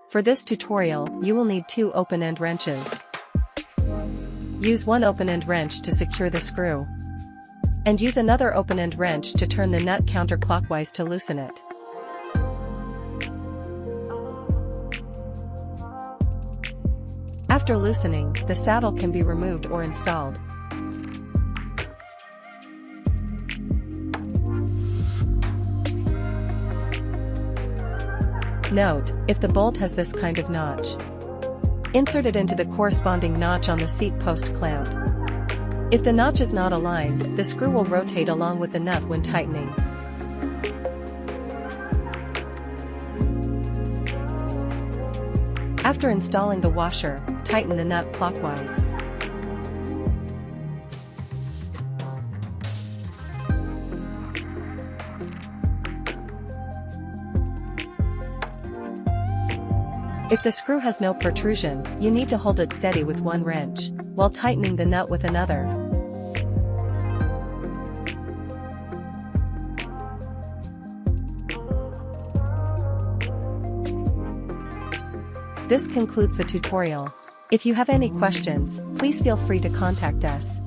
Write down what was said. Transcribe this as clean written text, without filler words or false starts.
For this tutorial, you will need 2 open-end wrenches. Use one open-end wrench to secure the screw. And use another open-end wrench to turn the nut counterclockwise to loosen it. After loosening, the saddle can be removed or installed. Note, if the bolt has this kind of notch, insert it into the corresponding notch on the seat post clamp. If the notch is not aligned, the screw will rotate along with the nut when tightening. After installing the washer, tighten the nut clockwise. If the screw has no protrusion, you need to hold it steady with one wrench, while tightening the nut with another. This concludes the tutorial. If you have any questions, please feel free to contact us.